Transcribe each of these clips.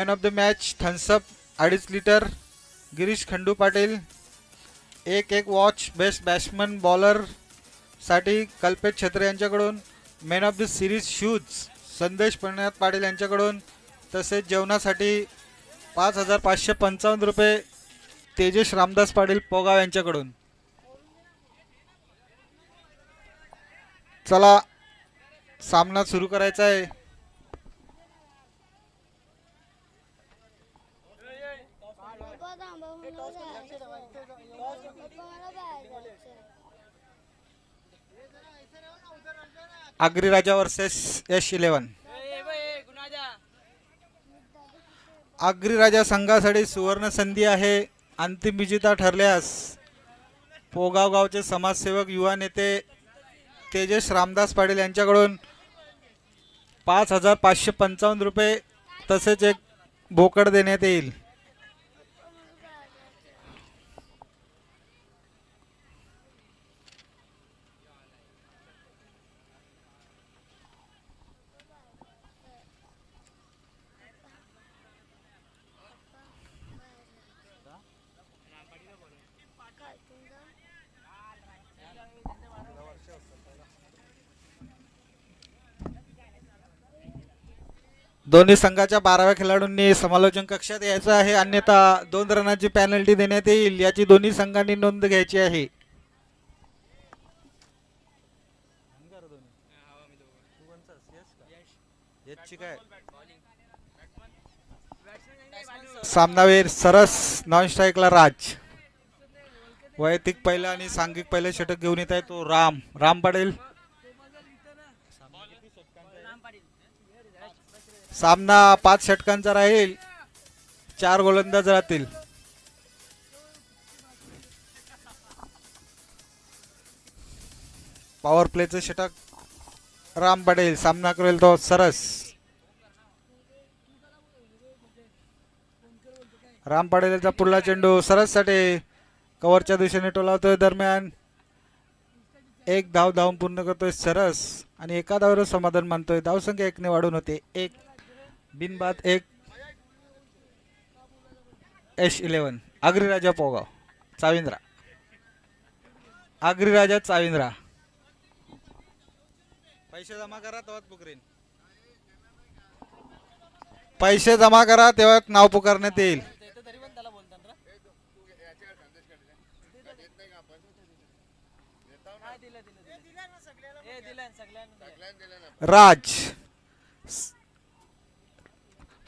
Man of the match Thums Up 2.5 litre Girish Khandu Patil. 1 watch best batsman bowler साठी कल्पेश छत्रे यांच्याकडून. Man of the series shoes संदेश पंडित पाटील यांच्याकडून. तसेच जेवणासाठी 5,555 रुपये तेजेश रामदास पाटील पोगाव यांच्याकडून. चला सामना सुरू करायचा आहे. आगरी राजा वर्सेस S11. आगरी राजा संघासाठी सुवर्ण संधी आहे. अंतिम विजेता ठरल्यास पोगाव गावचे समाजसेवक युवा नेते तेजेश रामदास पाटील यांच्याकडून 5,555 रुपये तसेच एक बोकड देण्यात येईल. दोन्ही संघाच्या 12व्या खेळाडूंनी समालोचन कक्षात यायचं आहे, अन्यथा 2 रनाची पॅनल्टी देण्यात येईल. याची दोन्ही संघांनी नोंद घ्यायची आहे. सामनावीर सरस नॉन स्ट्राईकला राज. वैयक्तिक पहिला आणि सांघिक पहिलं षटक घेऊन येत आहे तो राम पाटील. सामना 5 षटकांचा राहील. 4 गोलंदाज राहतील. पॉवर प्लेचं षटक राम पाटील. सामना करेल तो सरस. राम पाटीलचा पुढला चेंडू सरस साठी कव्हरच्या दिशेने टोलावतोय. दरम्यान 1 धाव धावून पूर्ण करतोय सरस आणि एका धावावर समाधान मानतोय. धावसंख्या 1 ने वाढून होते. 1 बिनबाद 1. S11 आगरी राजा पोगाव चाविंद्रा. आगरी राजा चाविंद्रा. पैसे जमा करा तेव्हाच पुकरीन. पैसे जमा करा तेव्हा नाव पुकारण्यात येईल. राज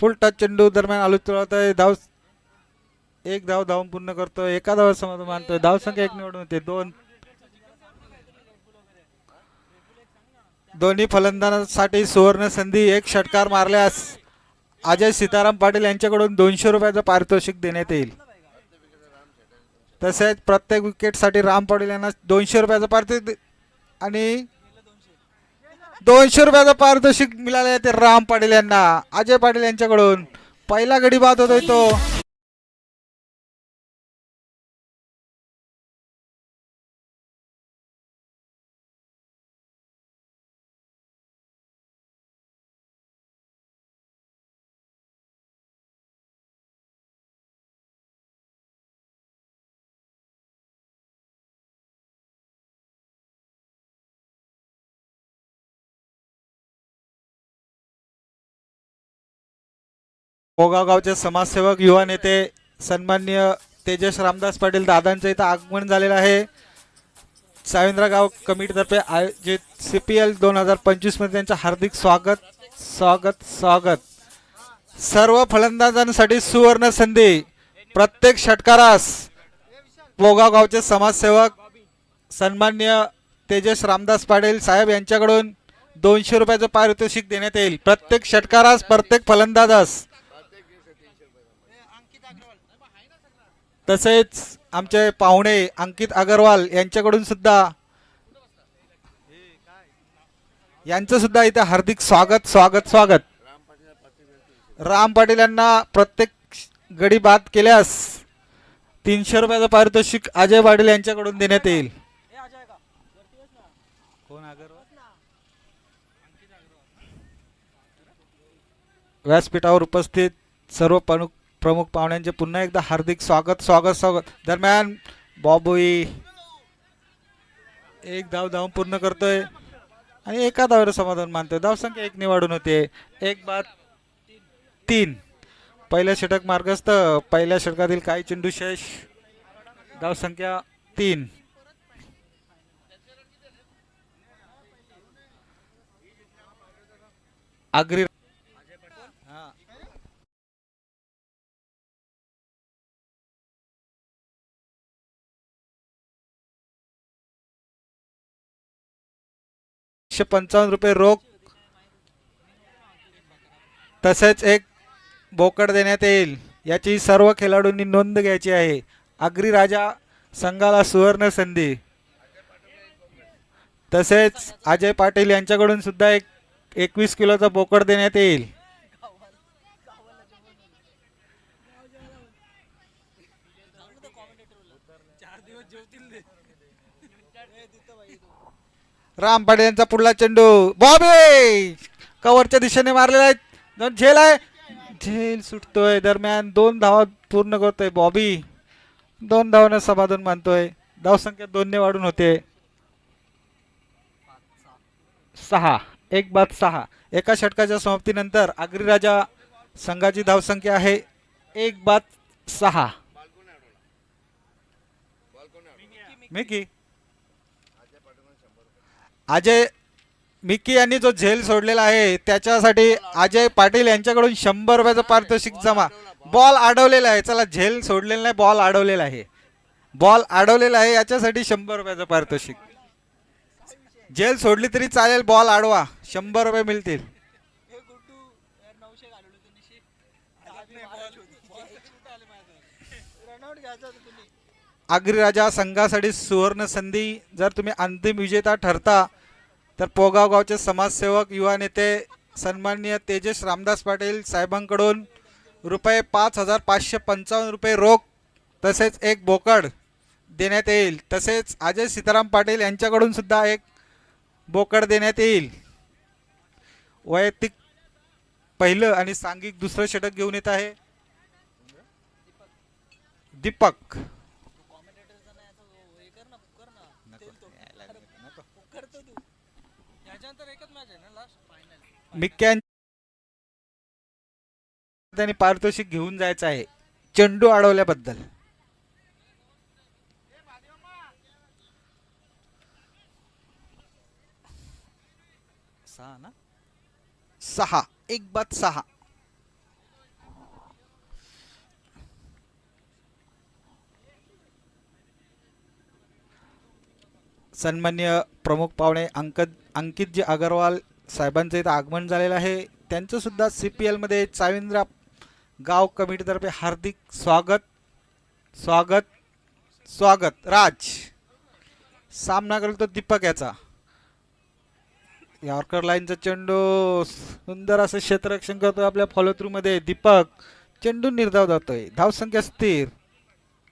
फुल टच चेंडू दरम्यान आलू चढवतोय. एक धाव धावून पूर्ण करतोय. एका धावावर समाधान मानतोय. धावसंख्या 1 निवडून होते. 2 दोन्ही फलंदाजांसाठी सुवर्ण संधी. 1 षटकार मारल्यास अजय सीताराम पाटील यांच्याकडून 200 रुपयाचं पारितोषिक देण्यात येईल. तसेच प्रत्येक विकेटसाठी राम पाटील यांना 200 रुपयाचं पारितोषिक आणि 200 रुपयाचं पारितोषिक मिळाले ते राम पाटील यांना. अजय पाटील यांच्याकडून पहिला गडी बाद होतोय तो. पोगाव गावचे समाजसेवक युवा नेते सन्माननीय तेजस रामदास पाटील दादांचं इथं आगमन झालेलं आहे. चाविंद्रा गाव कमिटीतर्फे आयोजित CPL 2025 मध्ये त्यांचं हार्दिक स्वागत. सर्व फलंदाजांसाठी सुवर्ण संधी. प्रत्येक षटकारास पोगाव गावचे समाजसेवक सन्माननीय तेजस रामदास पाटील साहेब यांच्याकडून 200 रुपयाचं पारितोषिक देण्यात येईल. प्रत्येक षटकारास प्रत्येक फलंदाजास. तसेच आमचे पाहुणे अंकित अग्रवाल यांच्याकडून सुद्धा यांचं सुद्धा इथे हार्दिक स्वागत. राम पाटील यांना प्रत्येक गडी बाद केल्यास 300 रुपयाचं पारितोषिक अजय पाटील यांच्याकडून देण्यात येईल. व्यासपीठावर उपस्थित सर्व प्रमुख पाहुण्यांचे पुन्हा एकदा हार्दिक स्वागत स्वागत स्वागत. दरम्यान बॉबी एक धाव पूर्ण करतोय आणि एका धावेवर समाधान मानतोय. धावसंख्या एक निवडून होते. 1-3. पहिल्या षटक मार्गस्थ. पहिल्या षटकातील काही चेंडू शेष. धावसंख्या 3. आगरी 155 रुपये रोख तसेच एक बोकड देण्यात येईल. याची सर्व खेळाडूंनी नोंद घ्यायची आहे. आगरी राजा संघाला सुवर्ण संधी. तसेच अजय पाटील यांच्याकडून सुद्धा एक 21 किलोचा बोकड देण्यात येईल. राम पाटील यांचा पुढला चेंडू बॉबी कव्हरच्या दिशेने मारलेला आहे. दोन झेल आहे. झेल सुटतोय. दरम्यान 2 धावा पूर्ण करतोय बॉबी. 2 धावांना समाधान मानतोय. धावसंख्या 2 ने वाढून होते. 6. 1-6. एका षटकाच्या समाप्तीनंतर आगरी राजा संघाची धावसंख्या आहे 1-6. मिकी अजय मिकी यांनी जो झेल सोडलेला आहे त्याच्यासाठी अजय पाटील यांच्याकडून 100 रुपयाचं पारितोषिक जमा. बॉल अडवलेला आहे. चला झेल सोडलेला नाही, बॉल अडवलेला आहे. बॉल अडवलेला आहे याच्यासाठी 100 रुपयाचं पारितोषिक. झेल सोडली तरी चालेल, बॉल अडवा, 100 रुपये मिळतील. आगरी राजा संघासाठी सुवर्ण संधी. जर तुम्ही अंतिम विजेता ठरता तर पोगाव गावचे समाजसेवक युवा नेते सन्माननीय तेजस रामदास पाटील साहेबांकडून रुपये 5,555 रुपये रोख तसेच एक बोकड देण्यात येईल. तसेच अजय सीताराम पाटील यांच्याकडून सुद्धा एक बोकड देण्यात येईल. वैयक्तिक पहिलं आणि सांघिक दुसरं षटक घेऊन येत आहे दीपक. त्यांनी पारितोषिक घेऊन जायचं आहे चेंडू अडवल्याबद्दल. 6. 1-6. सन्मान्य प्रमुख पाहुणे अंकितजी अगरवाल साहेबांचं इथं आगमन झालेलं आहे. त्यांचं सुद्धा CPL मध्ये चाविंद्रा गाव कमिटीतर्फे हार्दिक स्वागत स्वागत स्वागत. राज सामना करतो दीपक याचा. यॉर्कर लाईनचा चेंडू सुंदर असं क्षेत्ररक्षण करतोय आपल्या फॉलो थ्रू मध्ये दीपक. चेंडू निर्धाव जातोय. धावसंख्या स्थिर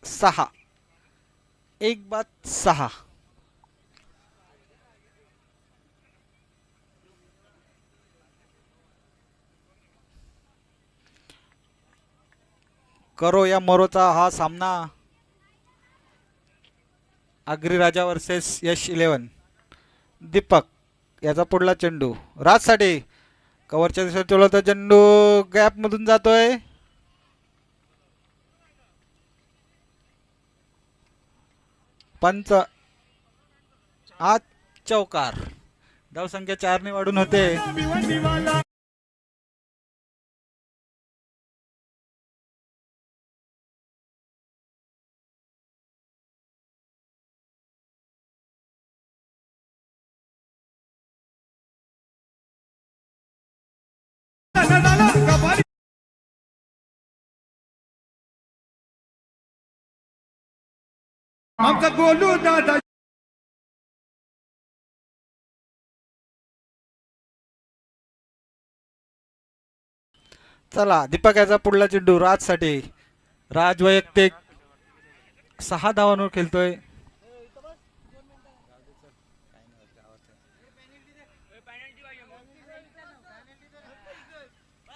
6. 1-6. करो या मरोचा हा सामना आगरी राजा वर्सेस यश 11. दीपक याचा पुढला चेंडू राजसाठी कव्हरच्या दिशेने चोळवता चेंडू गॅप मधून जातोय. पंच आज चौकार. धावसंख्या 4 ने वाढून होते. आमचा गोलू दादा चला दीपक याचा पुढला चेंडू राजसाठी. राज वैयक्तिक 6 धावांवर खेळतोय.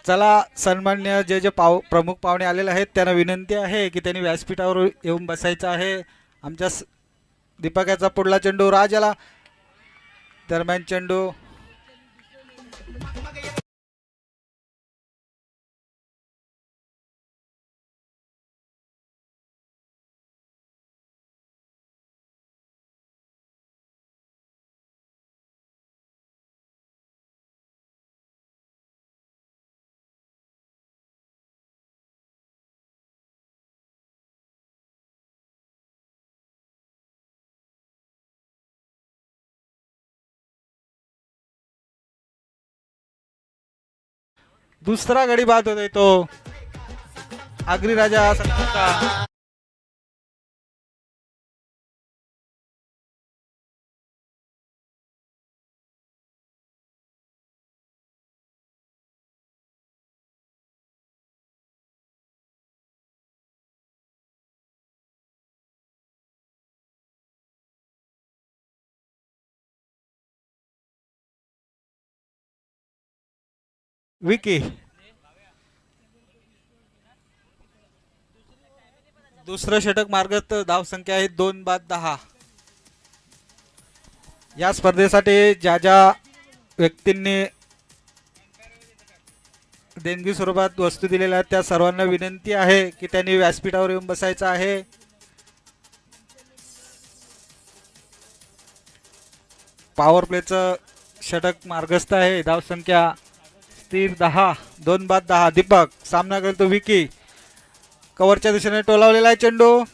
चला, सन्मान्य जे जे प्रमुख पाहुणे आलेले आहेत त्यांना विनंती आहे की त्यांनी व्यासपीठावर येऊन बसायचं आहे. आमच्या दीपकाचा पुढला चेंडू राजाला, दरम्यान चेंडू दुसरा गडी बाद होतोय तो आगरी राजा संघाचा. विकी दुसरं षटक मार्गत. धावसंख्या आहे 2-10. या स्पर्धेसाठी ज्या ज्या व्यक्तींनी देणगी स्वरूपात वस्तू दिलेल्या आहेत त्या सर्वांना विनंती आहे की त्यांनी व्यासपीठावर येऊन बसायचं आहे. पॉवर प्लेचं षटक मार्गस्थ आहे. धावसंख्या स्थिर 10. 2-10. दीपक सामना करतो. विकी कव्हरच्या दिशेने टोलावलेला आहे चेंडू.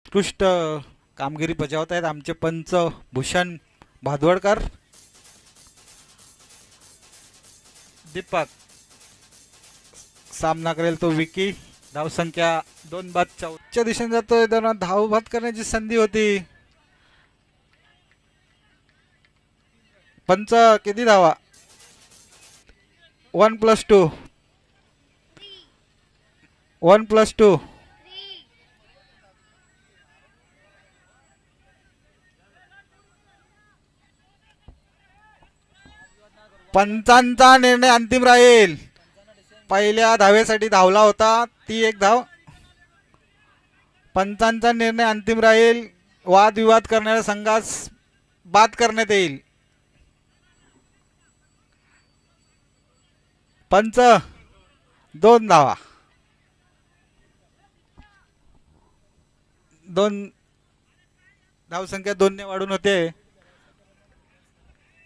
उत्कृष्ट कामगिरी बजावत आहेत आमचे पंच भूषण भादवडकर. दीपक सामना करेल तो विकी. धावसंख्या 2-14 च्या दिशेने जातोय. त्यांना धाव भात करण्याची संधी होती. पंच किती धावा? 1+2. 1+2. पंचांचा निर्णय अंतिम राहील. पहिल्या धावेसाठी धावला होता ती एक धाव. पंचांचा निर्णय अंतिम राहील. वादविवाद करणाऱ्या संघास बाद करण्यात येईल. पंच 2 धावा. 2 धावसंख्या 2 ने वाढून होते.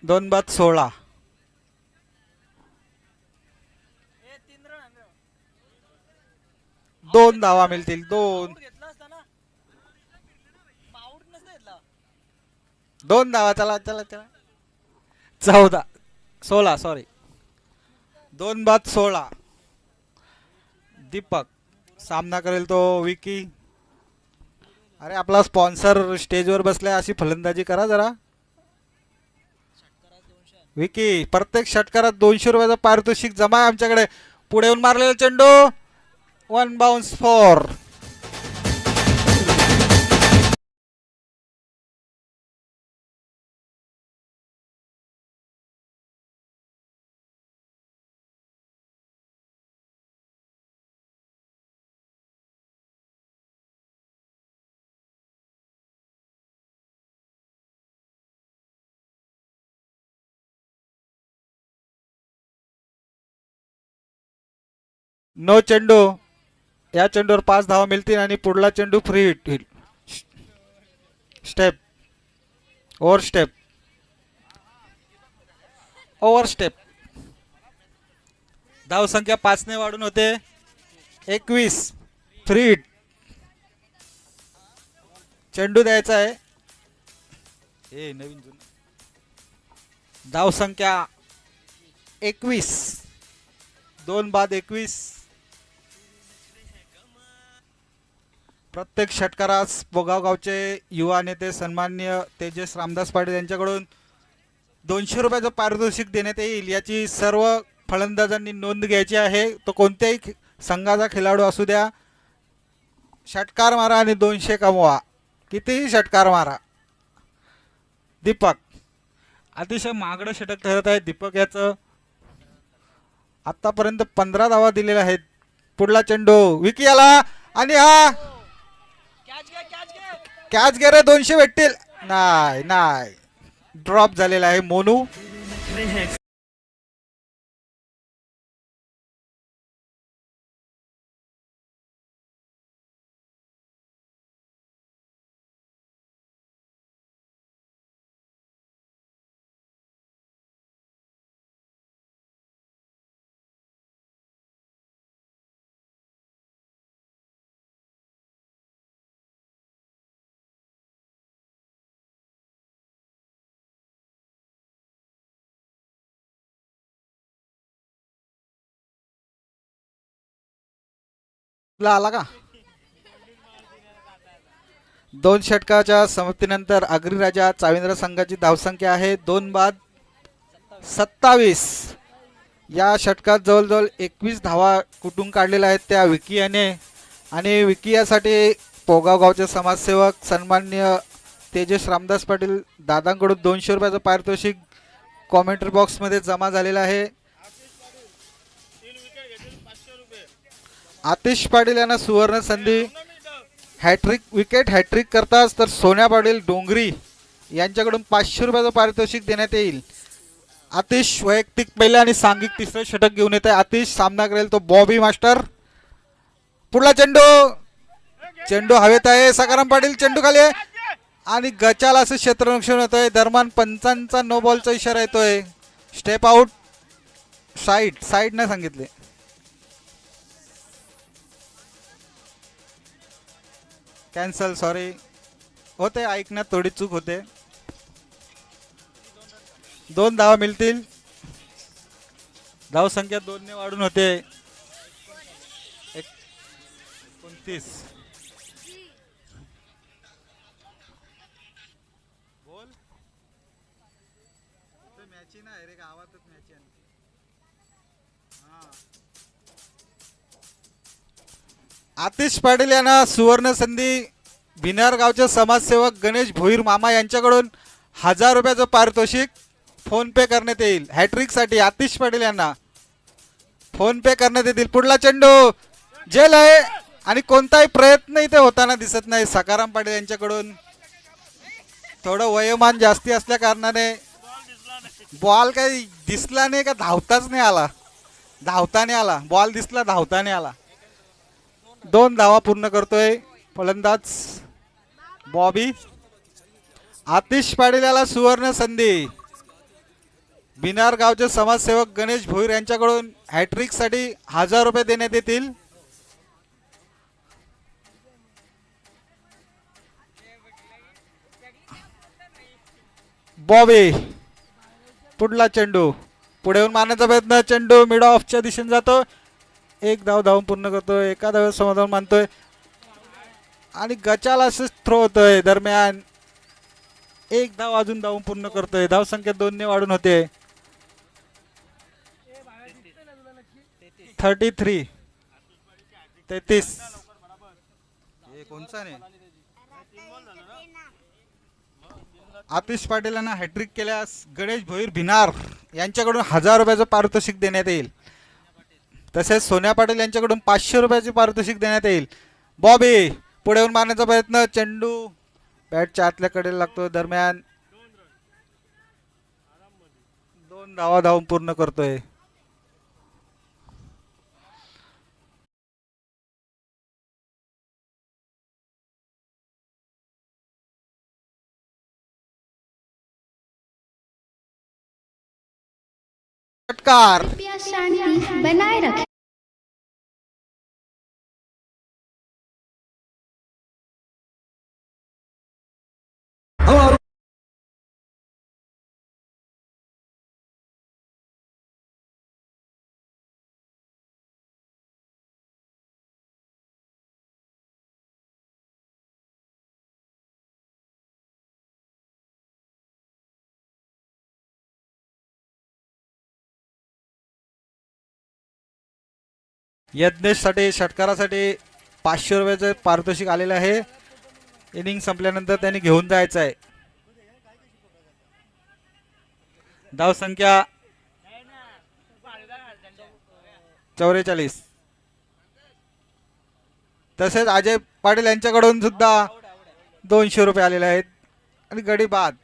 2-16. 2 धावा मिळतील. 2 धावा. चला चला चला. 16 सॉरी. 2-16. दीपक सामना करेल तो विकी. अरे आपला स्पॉन्सर स्टेजवर बसलाय, अशी फलंदाजी करा जरा. विकी प्रत्येक षटकारात 200 रुपयाचा पारितोषिक जमा आहे आमच्याकडे. पुढे येऊन मारलेला चेंडू. 1 बाउन्स 4. नो चेंडू. या चेंडूवर 5 धावा मिळतील आणि पुढला चेंडू फ्री होईल. Step over step, over step. धावसंख्या 5ने वाढून होते 21. Free hit. चेंडू द्यायचा आहे. हे नवीन जुनं. धावसंख्या 21. 2 बाद 21. प्रत्येक षटकारास पोगाव गावचे युवा नेते सन्माननीय तेजस रामदास पाटील यांच्याकडून 200 रुपयाचं पारितोषिक देण्यात येईल. याची सर्व फलंदाजांनी नोंद घ्यायची आहे. तो कोणत्याही संघाचा खेळाडू असू द्या. षटकार मारा आणि 200 कमवा. कितीही षटकार मारा. दीपक अतिशय महागडं षटक ठरत आहे. दीपक याचं आतापर्यंत 15 धावा दिलेल्या आहेत. पुढला चेंडू विकी आला आणि हा कॅच घे रे. 200 भेटतील. नाही नाही, ड्रॉप झालेला आहे मोनू. आला का? 2 षटकाच्या समाप्तीनंतर आगरी राजा चाविंद्र संघाची धावसंख्या आहे 2 बाद 27. या षटकात जवळजवळ 21 धावा कुठून काढलेल्या आहेत त्या विकी याने. आणि विकी यासाठी पोगाव गावचे समाजसेवक सन्माननीय तेजस रामदास पाटील दादांकडून 200 रुपयाचं पारितोषिक कॉमेंट्री बॉक्समध्ये जमा झालेलं आहे. आतिश पाटील यांना सुवर्ण संधी. हॅट्रिक विकेट हॅट्रिक करताच तर सोन्या पाटील डोंगरी यांच्याकडून 500 रुपयाचं पारितोषिक देण्यात येईल. आतिश वैयक्तिक पहिले आणि सांघिक तिसरे षटक घेऊन येत आहे. आतिश सामना करेल तो बॉबी मास्टर. पुढला चेंडू, चेंडू हवेत आहे. सकाराम पाटील चेंडू खाली आहे आणि गचाला असं क्षेत्ररक्षण होत आहे. दरम्यान पंचांचा नो बॉलचा इशारा येतोय. Step out. साईड साईड नाही सांगितले. Cancel, sorry. होते ऐकण्यात थोडी चूक होते. 2 धावा मिळतील. धावसंख्या 2 ने वाढून होते 29. बोल. मॅची नाही रे, गावातच मॅच आहे. आतिश पाटील यांना सुवर्ण संधी. भिनार गावचे समाजसेवक गणेश भोईर मामा यांच्याकडून 1000 रुपयाचं पारितोषिक फोन पे करण्यात येईल. हॅट्रिकसाठी आतिश पाटील यांना फोन पे करण्यात येतील. पुढला चेंडू जेल आहे आणि कोणताही प्रयत्न इथे होताना दिसत नाही. सकाराम पाटील यांच्याकडून थोडं वयोमान जास्ती असल्या कारणाने बॉल काही दिसला नाही का धावताच नाही आला. धावताने आला बॉल दिसला, धावताने आला. 2 धावा पूर्ण करतोय फलंदाज बॉबी. आतिश पाटील याला सुवर्ण संधी. बिनार गावचे समाजसेवक गणेश भोईर यांच्याकडून हॅट्रिक साठी 1000 रुपये देण्यात येतील. बॉबी पुढला चेंडू पुढे येऊन मारण्याचा प्रयत्न. चेंडू मिड ऑफच्या दिशेने जातो. 1 धाव धावून पूर्ण करतोय. एका धाव समाधान मानतोय आणि गचाला असंच थ्रो होतोय. दरम्यान 1 धाव अजून धावून पूर्ण करतोय. धावसंख्या 2 ने वाढून होते 33. 33. हे कोणचा नाही. आतिश पाटील यांना हॅट्रिक केल्यास गणेश भोईर भिनार यांच्याकडून 1000 रुपयाचं पारितोषिक देण्यात येईल. तसेच सोन्या पाटील यांच्याकडून 500 रुपयाचे पारितोषिक देण्यात येईल. बॉबी पुढे येऊन मारण्याचा प्रयत्न. चेंडू बॅटच्या आतल्या कडेला लागतो. दरम्यान 2 धावा धावून पूर्ण करतोय. षटकार. कृपया शांति बनाए रखें. यज्ञेशसाठी षटकारासाठी 500 रुपयाचं पारितोषिक आलेलं आहे. इनिंग संपल्यानंतर त्यांनी घेऊन जायचं आहे. धाव संख्या 44. तसेच अजय पाटील यांच्याकडून सुद्धा 200 रुपये आलेले आहेत आणि गडी बाद.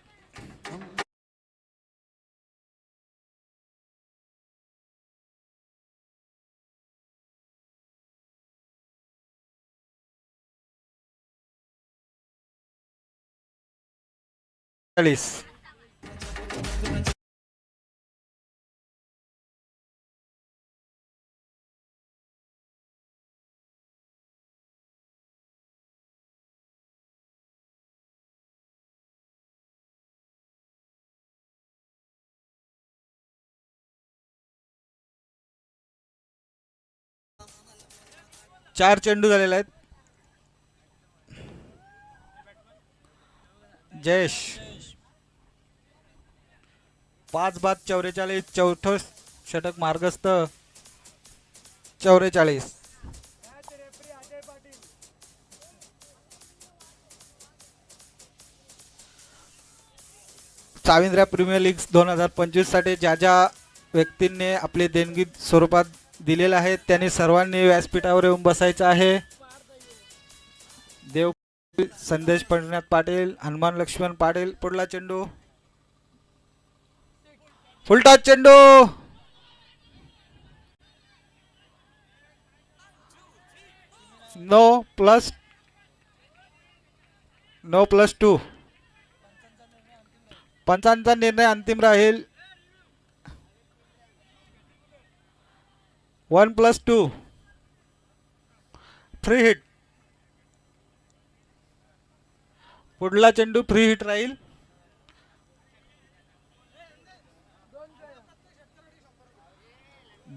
चार चेंडू झालेले आहेत. जयेश 5 बाद 44. चौथं षटक मार्गस्थ. 44. साविंद्रा प्रीमियर लीग 2025 साठी ज्या ज्या व्यक्तींनी आपले देणगी स्वरूपात दिलेलं आहे त्यांनी सर्वांनी व्यासपीठावर येऊन बसायचं आहे. देव संदेश पंढरीनाथ पाटील, हनुमान लक्ष्मण पाटील. पुढला चेंडू फुलटॉस चेंडू. No plus 2. पंचांचा निर्णय अंतिम राहील. 1+2 फ्री हिट. पुढला चेंडू फ्री हिट राहील.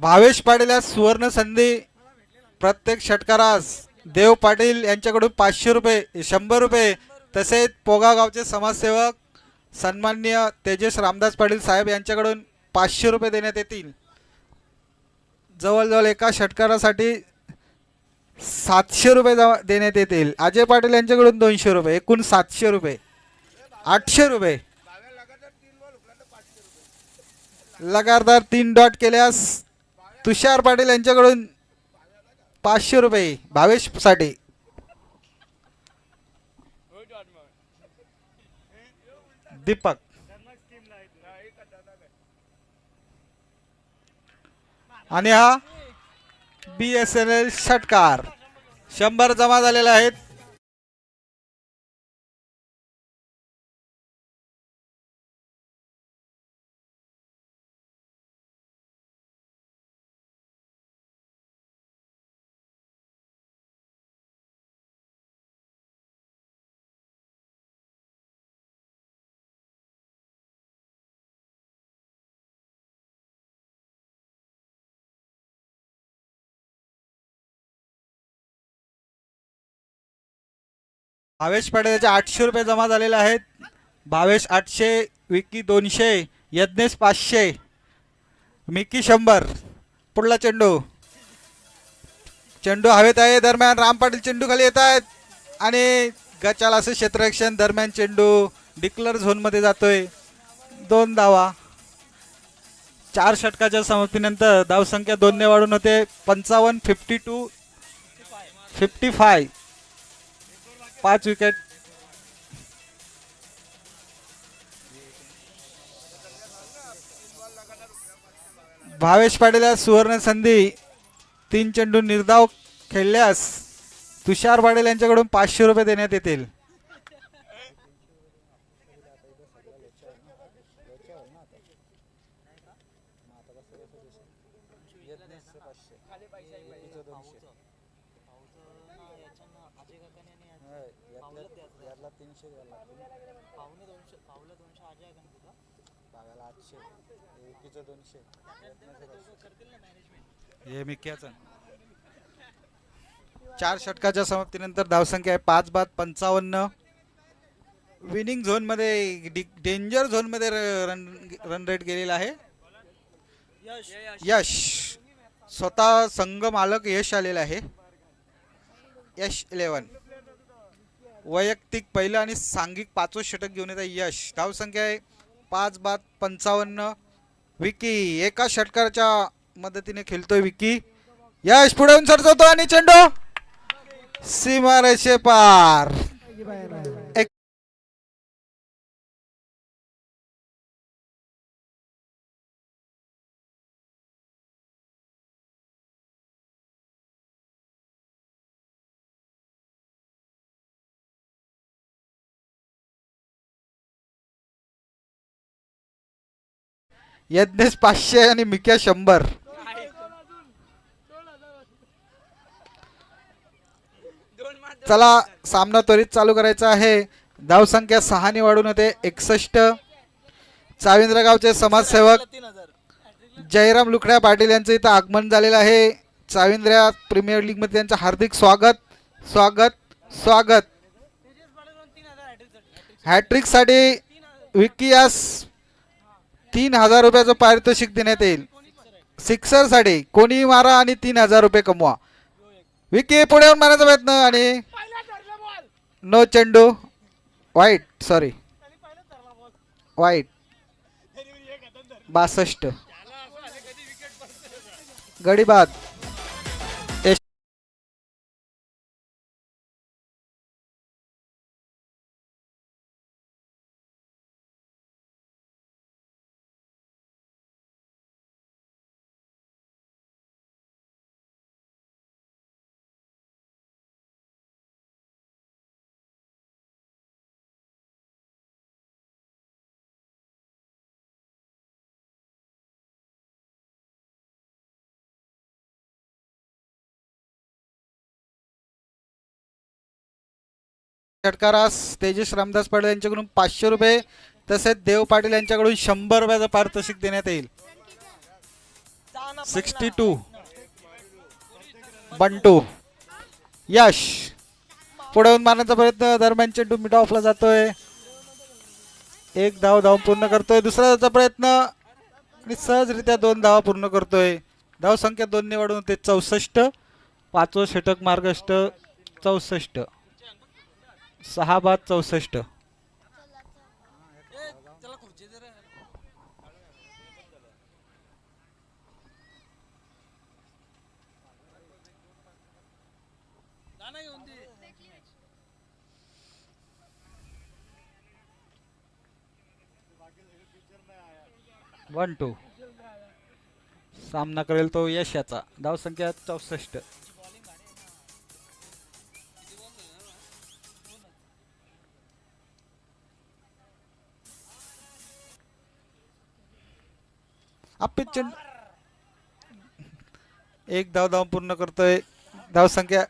भावेश पाटील या सुवर्ण संधी. प्रत्येक षटकारास देव पाटील यांच्याकडून 500 रुपये 100 रुपये तसेच पोगा गावचे समाजसेवक सन्माननीय तेजस रामदास पाटील साहेब यांच्याकडून 500 रुपये देण्यात येतील. जवळजवळ एका षटकारासाठी 700 रुपये देण्यात येतील. अजय पाटील यांच्याकडून 200 रुपये एकूण 700 रुपये 800 रुपये. लगातार 3 डॉट केल्यास तुषार पाटील यांच्याकडून 500 रुपये भावेश साठी. दीपक आणि हा BSNL षटकार 100 जमा झालेले आहेत. भावेश पाटील 800 रुपये जमा झालेले आहेत. भावेश 800, विकी 200, यज्ञेश 500, मिकी 100. पुढला चेंडू हवेत आहे. दरम्यान राम पाटील चेंडू खाली येत आहेत आणि गचाल असं क्षेत्ररक्षण. दरम्यान चेंडू डिक्लर झोन मध्ये जातोय. 2 धावा. 4 षटकाच्या समाप्तीनंतर धावसंख्या 2 ने वाढून होते 55. 55. 5 विकेट. भावेश पाटील सुवर्ण संधी. 3 चेंडू निर्धाव खेळल्यास तुषार पाटील यांच्याकडून 500 रुपये देण्यात येतील. हे मिक्याचं 4 षटकाच्या समाप्तीनंतर धावसंख्या आहे 5 बाद 55. विनिंग झोन मध्ये डेंजर झोन मध्ये रन रेट गेलेला आहे. यश स्वतः संघ मालक यश आलेला आहे. यश 11 वैयक्तिक पहिलं आणि सांघिक 5वं षटक घेऊन येत आहे यश. धावसंख्या आहे 5 बाद 55. विकी एका षटकाच्या मदतीने खेळतोय विकी. यश पुढे येऊन सरकवतो आणि चेंडू सीमारेषे पार. यज्ञेश 500 आणि मिक्या 100. चला सामना त्वरित चालू करायचा आहे. धावसंख्या 6 ने वाढून होते 61. चाविंद्र गावचे समाजसेवक जयराम लुखड्या पाटील यांचं इथं आगमन झालेलं आहे. चाविंद्र्या प्रीमियर लीग मध्ये त्यांचं हार्दिक स्वागत स्वागत स्वागत. हॅट्रिक साठी विकी यास 3000 रुपयाचं पारितोषिक देण्यात येईल. सिक्सर साठी कोणी मारा आणि 3000 रुपये कमवा. विकी पुढे येऊन मारायचा प्रयत्न आणि नो चेंडू वाईट सॉरी वाईट 62 गडी बाद. षटकारास तेजस रामदास पाटील यांच्याकडून 500 रुपये तसेच देव पाटील यांच्याकडून 100 रुपयाचं पारितोषिक देण्यात येईल. 62 बंटू यश पुढे येऊन मारण्याचा प्रयत्न दरम्यान चेंडू मिड ऑफला जातोय. एक धाव पूर्ण करतोय. दुसरा धावचा प्रयत्न आणि सहजरित्या 2 धावा पूर्ण करतोय. धाव संख्या 2 ने वाढून होते 64. 5वं षटक मार्गस्थ 64. 6 बाद 64. वन टू सामना करेल तो यशाचा. धाव संख्या 64. एक धाव पूर्ण करतोय. धाव संख्या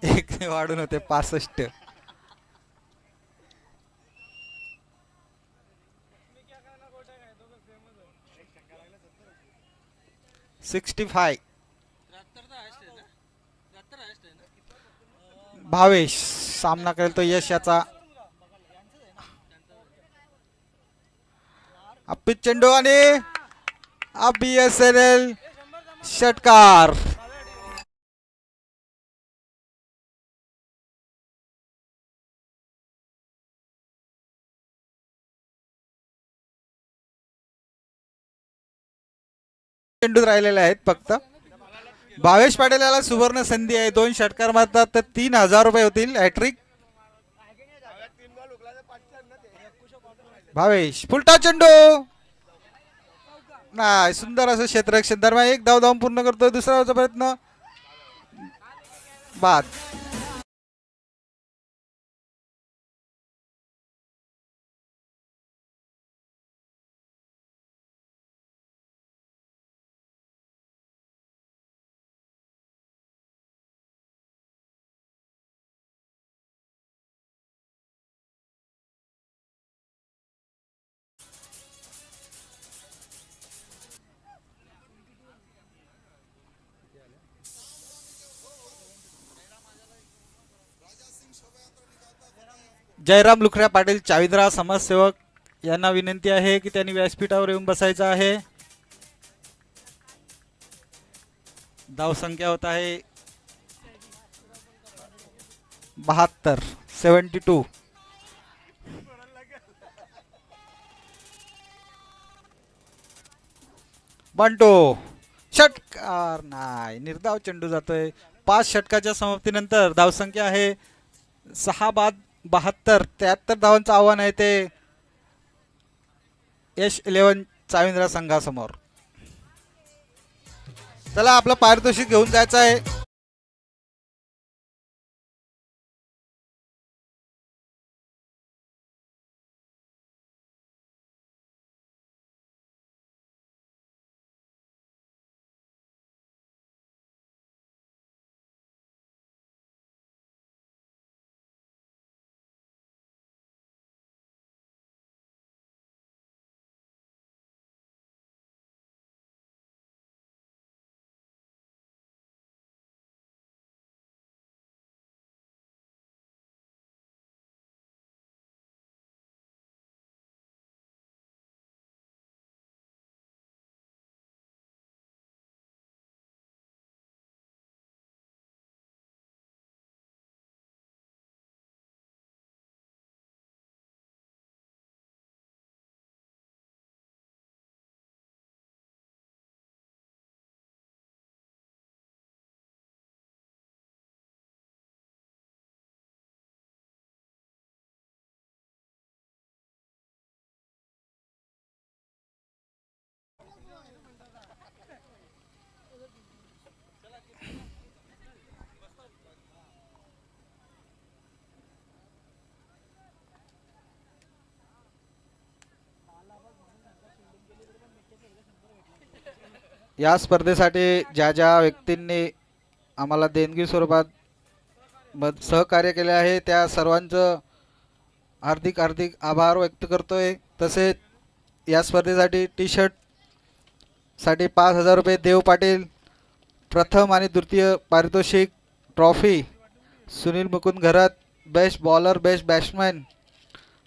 1 ने वाढून होते 65. भावेश सामना करेल तो यशाचा. अप्पी चेंडू आणि BSNL षटकार. चेंडू राहिलेले आहेत फक्त. भावेश पाटील याला सुवर्ण संधी आहे. 2 षटकार मारतात तर 3000 रुपये होतील. हॅट्रिक भावेश. फुलटा चेंडू नाही. सुंदर असं क्षेत्ररक्षण दरम्यान 1 धाव पूर्ण करतोय. दुसरा धावचा प्रयत्न बाद. जयराम लुखऱ्या पाटील चाविद्रा समाजसेवक यांना विनंती आहे की त्यांनी व्यासपीठावर येऊन बसायचं आहे. धावसंख्या होत आहे 72. बंटो षटकार नाही, निर्धाव चेंडू जातोय. 5 षटकाच्या समाप्तीनंतर धावसंख्या आहे 6 बाद 72. 73 धावांचं आव्हान आहे ते यश 11 चाविंद्रा संघासमोर. चला आपलं पारितोषिक घेऊन जायचं आहे. या स्पर्धेसाठी ज्या ज्या व्यक्तींनी आम्हाला देणगी स्वरूपात सहकार्य केले आहे त्या सर्वांचं हार्दिक हार्दिक आभार व्यक्त करतोय. तसेच या स्पर्धेसाठी टी शर्ट साठी 5,000 रुपये देव पाटील, प्रथम आणि द्वितीय पारितोषिक trophy Sunil Mukund Gharat, best bowler best batsman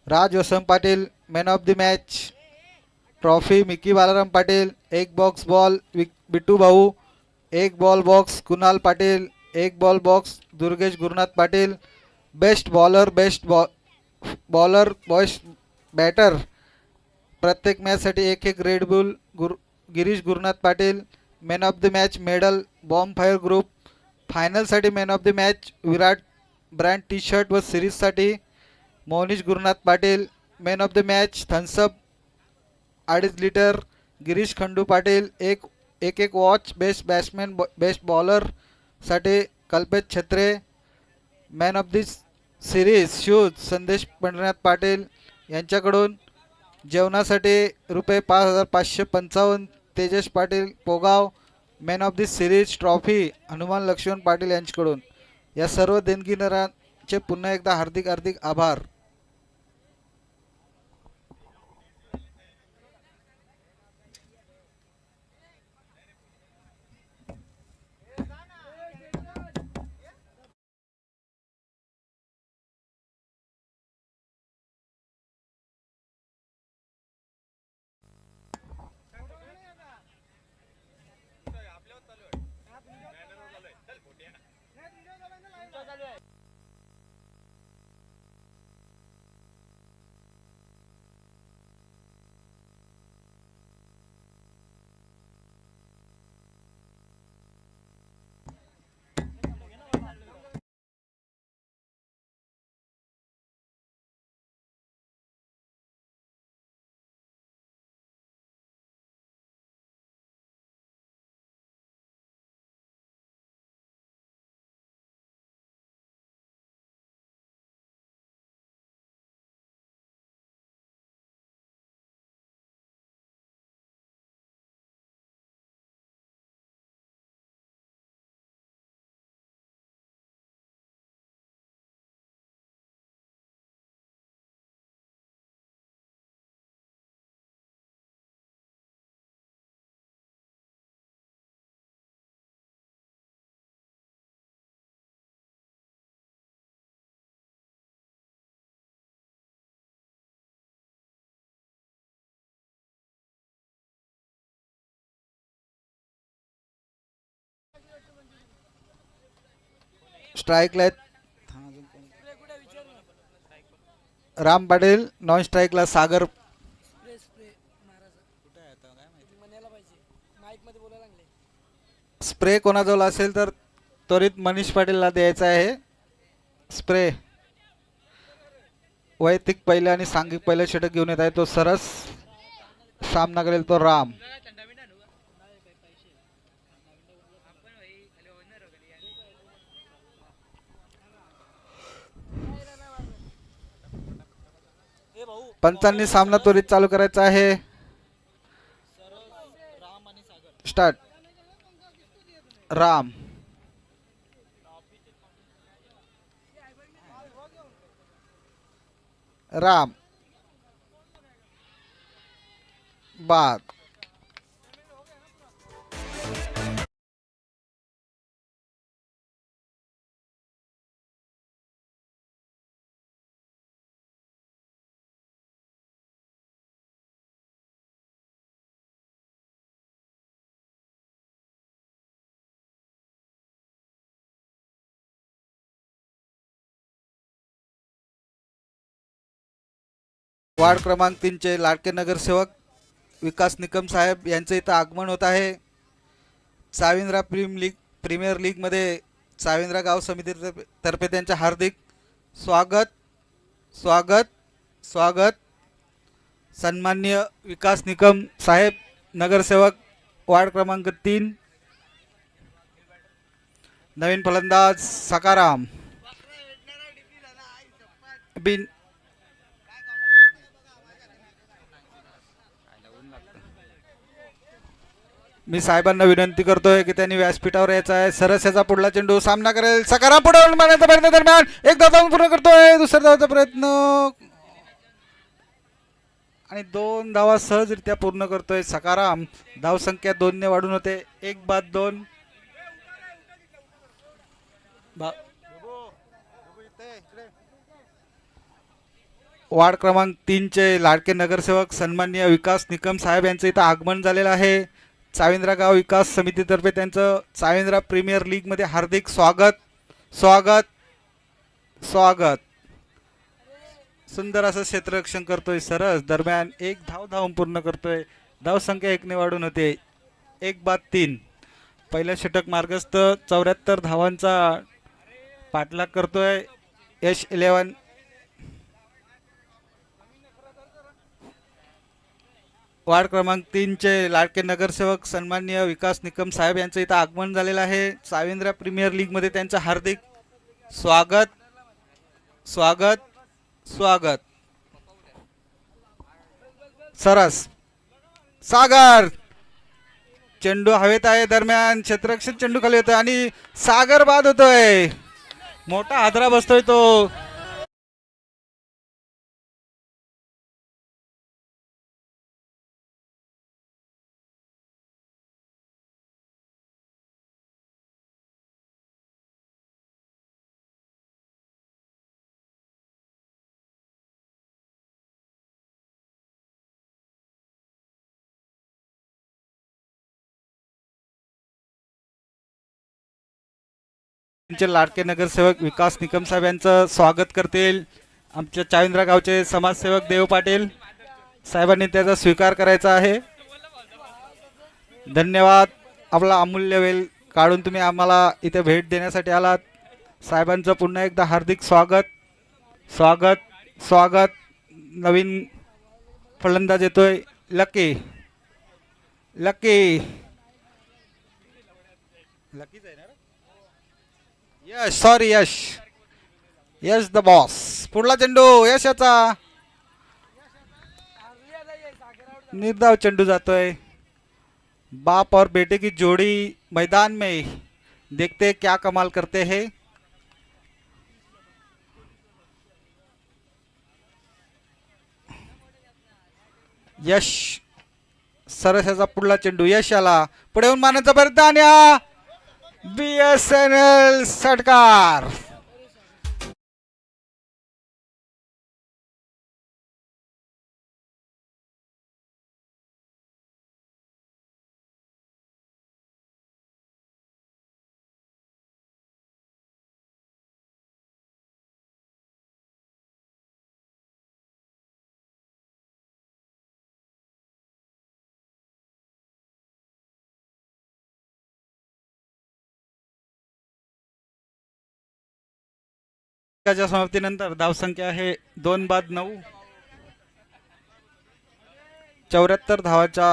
Raj Vasant Patil, man of the match trophy Mickey Balaram Patil, एक बॉक्स बॉल बिट्टू भाऊ, एक बॉल बॉक्स कुणाल पाटील, एक ball box Durgesh Gurunath Patil, best bowler best bowler best batter प्रत्येक मॅचसाठी एक एक Red Bull Girish Gurunath Patil, man of the match medal bomb fire group, फायनलसाठी man of the match Virat brand T shirt व सिरीजसाठी Monish Gurunath Patil, man of the match Thums Up 2.5 litre Girish Khandu Patil, एक watch best batsman best bowler साठी Kalpesh Chhatre, man of this series shoes संदेश पंढरीनाथ पाटील यांच्याकडून जेवणासाठी रुपये 5,555 Tejas Patil Pogaon, man of this series trophy Hanuman Laxman Patil यांच्याकडून. या सर्व देणगीदारांचे पुन्हा एकदा हार्दिक हार्दिक आभार. स्ट्राईकला आहेत राम पाटील, नॉन स्ट्राईकला सागर. स्प्रे कोणाजवळ असेल तर त्वरित मनीष पाटीलला द्यायचा आहे स्प्रे. वैयक्तिक पहिले आणि सांघिक पहिले षटक घेऊन येत आहे तो सरस. सामना करेल तो राम. पंचांनी सामना त्वरित चालू करायचा आहे. स्टार्ट. राम, राम, बाद. वार्ड क्रमांक 3 चे लाडके नगरसेवक विकास निकम साहेब यांचे इथं आगमन होत आहे. चाविंद्रा प्रीमियर लीग मध्ये चाविंद्रा गाव समिती तर्फे त्यांचे हार्दिक स्वागत स्वागत स्वागत. सन्माननीय विकास निकम साहेब नगरसेवक वार्ड क्रमांक 3. नवीन फलंदाज सकाराम. बिन मी साहेबांना विनंती करतोय की त्यांनी व्यासपीठावर यायचं आहे. सरस याचा पुढला चेंडू सामना करेल. सकाराम पुढे मारण्याचा प्रयत्न दरम्यान एक धाव पूर्ण करतोय. दुसऱ्या धावाचा प्रयत्न आणि 2 धावा सहजरित्या पूर्ण करतोय सकाराम. धावसंख्या 2 ने वाढून होते. 1 बाद 2. वार्ड क्रमांक 3 चे लाडके नगरसेवक सन्माननीय विकास निकम साहेब यांचं इथं आगमन झालेलं आहे. चाविंद्रा गाव विकास समितीतर्फे त्यांचं चाविंद्रा प्रीमियर लीग मध्ये हार्दिक स्वागत स्वागत स्वागत. सुंदर असं क्षेत्ररक्षण करतोय सरस. दरम्यान 1 धाव धावून पूर्ण करतोय. धावसंख्या 1 ने वाढून होते. 1 बाद 3. पहिल्या षटक मार्गस्थ 74 धावांचा पाठलाग करतोय यश 11. वार्ड क्रमांक 3 चे लाडके नगरसेवक सन्माननीय विकास निकम साहेब यांचं इथं आगमन झालेलं आहे. चाविंद्रा प्रीमियर लीग मध्ये त्यांचं हार्दिक स्वागत स्वागत स्वागत. सरस सागर चेंडू हवेत आहे. दरम्यान क्षेत्ररक्षण चेंडू खाली होतोय आणि सागर बाद होतोय. मोठा हादरा बसतोय तो. लाडके नगरसेवक विकास निकम साहेब यांचं स्वागत करतील आमच्या चाविंद्रा गावचे समाजसेवक देव पाटील साहेबांनी त्याचा स्वीकार करायचा आहे. धन्यवाद. आपला अमूल्य वेळ काढून तुम्ही आम्हाला इथे भेट देण्यासाठी आलात. साहेबांचं पुन्हा एकदा हार्दिक स्वागत स्वागत स्वागत. नवीन फलंदाज येतोय लकी लकी लकीच आहे ना. Yash sorry Yash Yash the boss. पुढला चेंडू यशाचा निर्धाव चेंडू जातोय. बाप और बेटे की जोड़ी मैदान में, देखते क्या कमाल करते हैं. यश सरस याचा पुढला चेंडू यशाला पुढे येऊन मारण्याचा प्रयत्न आणि BSNL षटकार. च्या समाप्तीनंतर धावसंख्या आहे 2-9. 74 धावाचा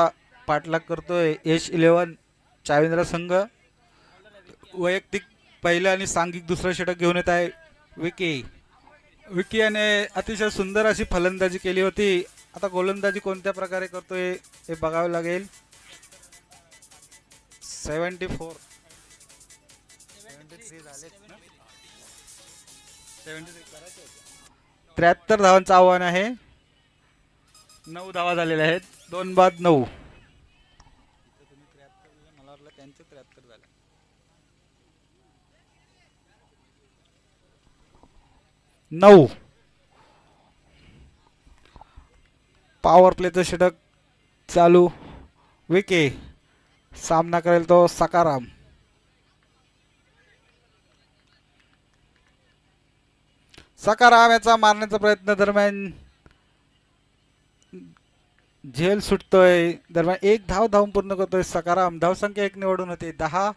पाठलाग करतोय यश 11 चाविंद्र संघ. वैयक्तिक पहिलं आणि सांघिक दुसरं षटक घेऊन येत आहे विकी. विकी याने अतिशय सुंदर अशी फलंदाजी केली होती. आता गोलंदाजी कोणत्या प्रकारे करतोय हे बघावं लागेल. 74 73 धावांचं आव्हान आहे. 9 धावा झालेल्या आहेत. 2-9. मला वाटलं त्यांचे 73 झाले. 9 पॉवर प्लेचं षटक चालू. विके सामना करेल तो सकाराम. सकाराम याचा मारण्याचा प्रयत्न दरम्यान झेल सुटतोय. दरम्यान एक धाव धावून पूर्ण करतोय सकाराम. धावसंख्या 1 निवडून होते 10.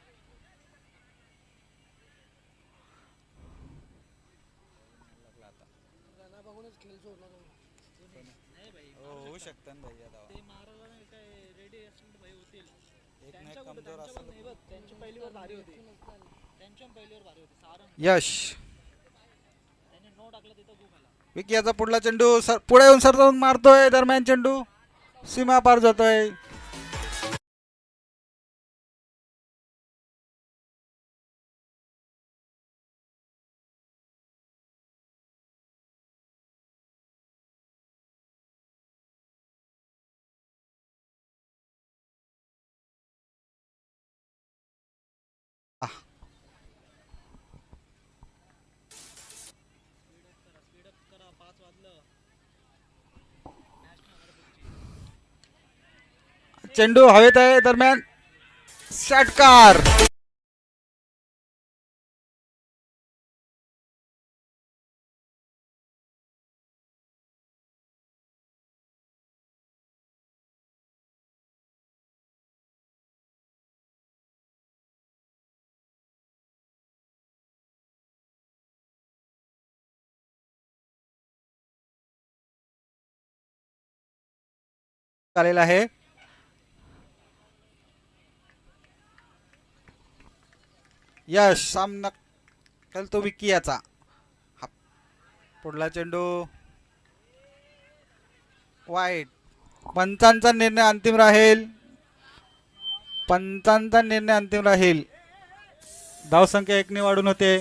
होऊ शकतं यश. विकी याचा पुढला चेंडू पुढे येऊन सरजावून मारतोय. दरम्यान चेंडू सीमा पार जातोय. चेंडू हवेत आहे. दरम्यान षटकार. आलेला आहे. यश सामना खेळतो विकी याचा. पुढला चेंडू वाईट. पंचांचा निर्णय अंतिम राहील. पंचांचा निर्णय अंतिम राहील. धावसंख्या 1 ने वाढून होते.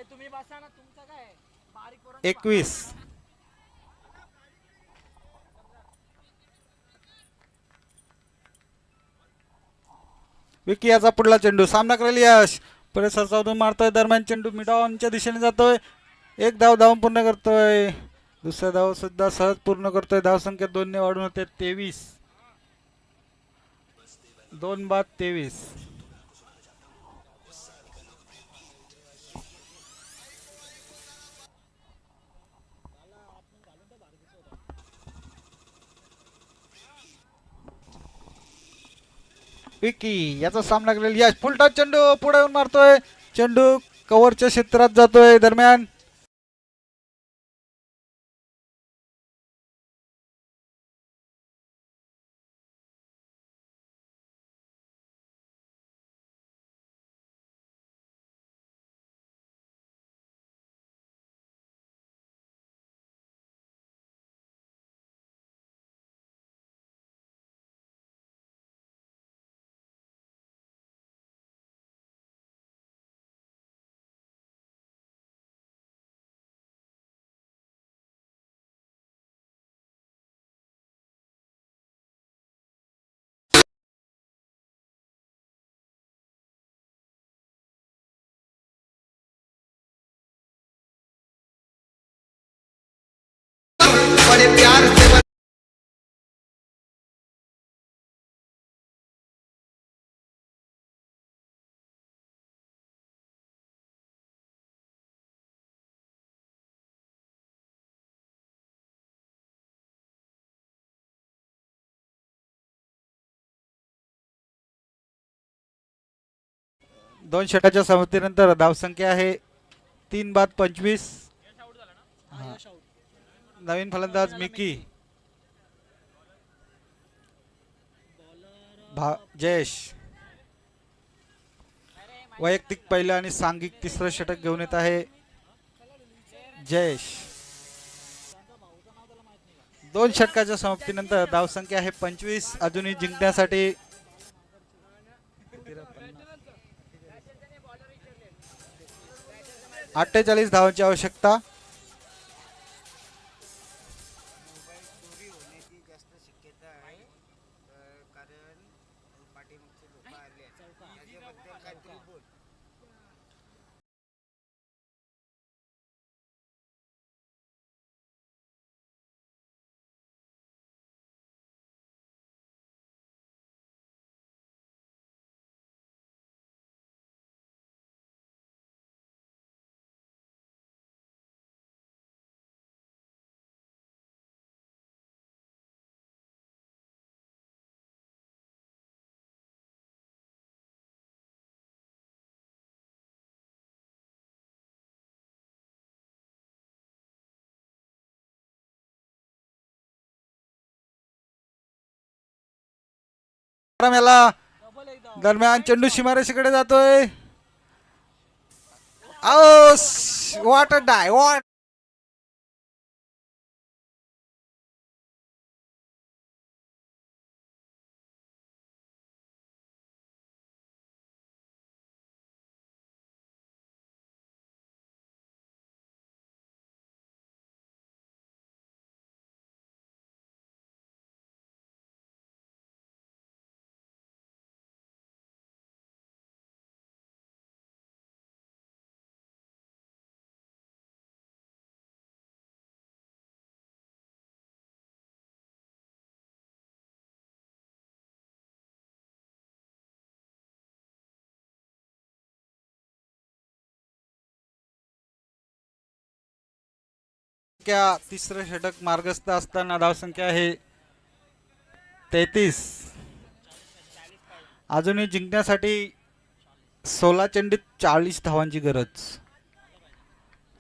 तुम्ही बसा ना, तुमचं काय बारीक 21. विकी याचा पुढला चेंडू सामना करेल यश. परत सरसावून मारतोय. दरम्यान चेंडू मिडॉनच्या दिशेने जातोय. एक धाव धावून पूर्ण करतोय. दुसरा धाव सुद्धा सहज पूर्ण करतोय. धावसंख्या 2 ने वाढून होते 23. 2-23. विकी याचा सामना करेल यश. फुलटा चेंडू पुढे येऊन मारतोय. चेंडू कव्हरच्या क्षेत्रात जातोय. दरम्यान बड़े प्यार से 2 षटकाच्या समाप्तीनंतर धावसंख्या आहे 3 बाद 25. नवीन फलंदाज मिकी जयेश वैयक्तिक पहिलं आणि सांघिक तिसरं षटक घेऊन येत आहे जयेश. 2 षटकाच्या समाप्तीनंतर धावसंख्या आहे 25. अजूनही जिंकण्यासाठी 48 धावांची आवश्यकता. याला दरम्यान चेंडू सीमारेषेकडे जातोय. What a die what. तिसरं षटक मार्गस्थ असताना धावसंख्या आहे 33. अजूनही जिंकण्यासाठी 16 चेंडूत 40 धावांची गरज.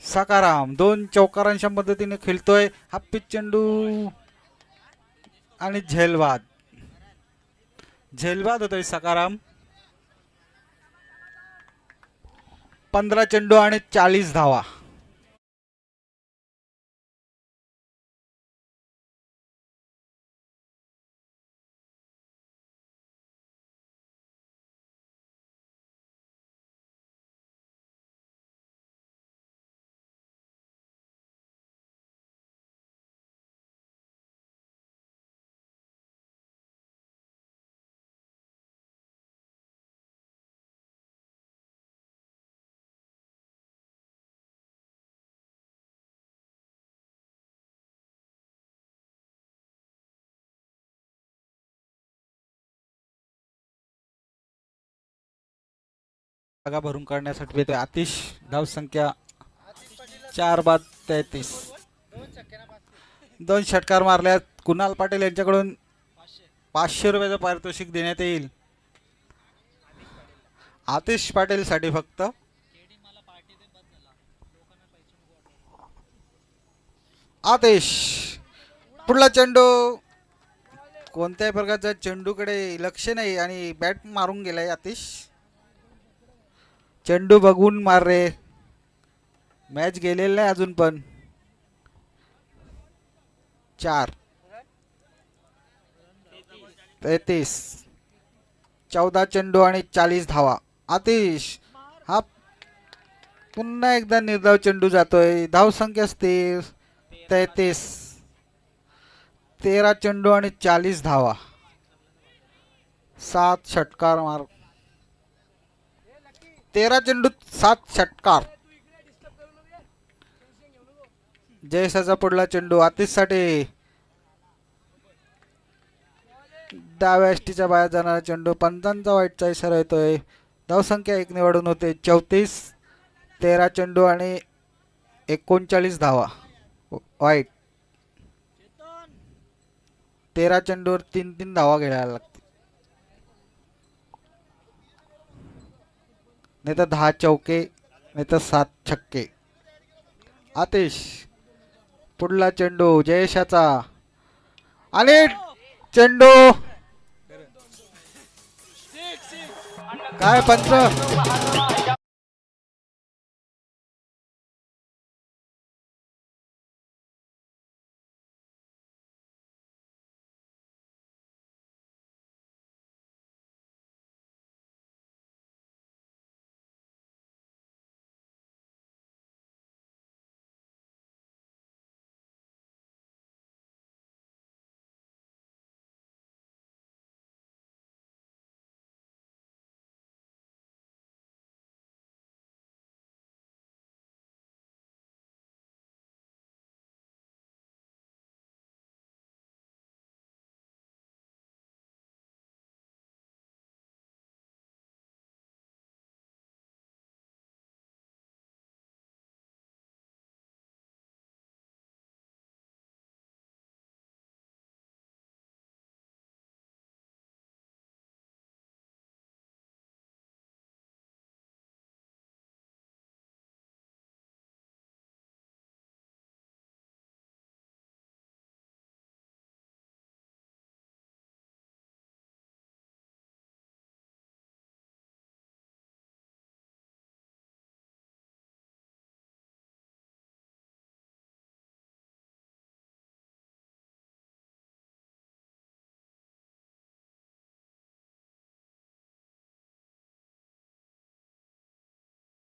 सकाराम 2 चौकारांच्या मदतीने खेळतोय. हा पिच चेंडू आणि झेलबाद होतोय सकाराम. 15 चेंडू आणि 40 धावा. जागा भरून काढण्यासाठी ते आतिश. धावसंख्या 4 बाद 33. 2 षटकार मारल्यात. कुणाल पाटील यांच्याकडून 500 रुपयाचं पारितोषिक देण्यात येईल. आतिश पाटील साठी फक्त. आतिश पुढला चेंडू. कोणत्याही प्रकारच्या चेंडूकडे लक्ष नाही आणि बॅट मारून गेलाय आतिश. चेंडू बघून मार रे. मॅच गेलेली नाही अजून पण. 4 33. 14 चेंडू आणि 40 धावा. आतिश हा पुन्हा एकदा निर्धाव चेंडू जातोय. धावसंख्या स्थिर 33. 13 चेंडू आणि 40 धावा. 7 षटकार मार. 13 चेंडूत 7 षटकार. जयसाचा पुढला चेंडू आतिशसाठी. डाव्या एसटीच्या बाहेर जाणारा चेंडू. पंचांचा वाईटचा इशारा येतोय. धावसंख्या 1 निवडून होते 34. 13 चेंडू आणि 39 धावा. वाईट. 13 चेंडूवर 3 धावा घ्यायला लागते. नाही तर 10 चौके नाही तर 7 छक्के. आतिश पुढला चेंडू जयेशाचा आणि चेंडू काय पंच.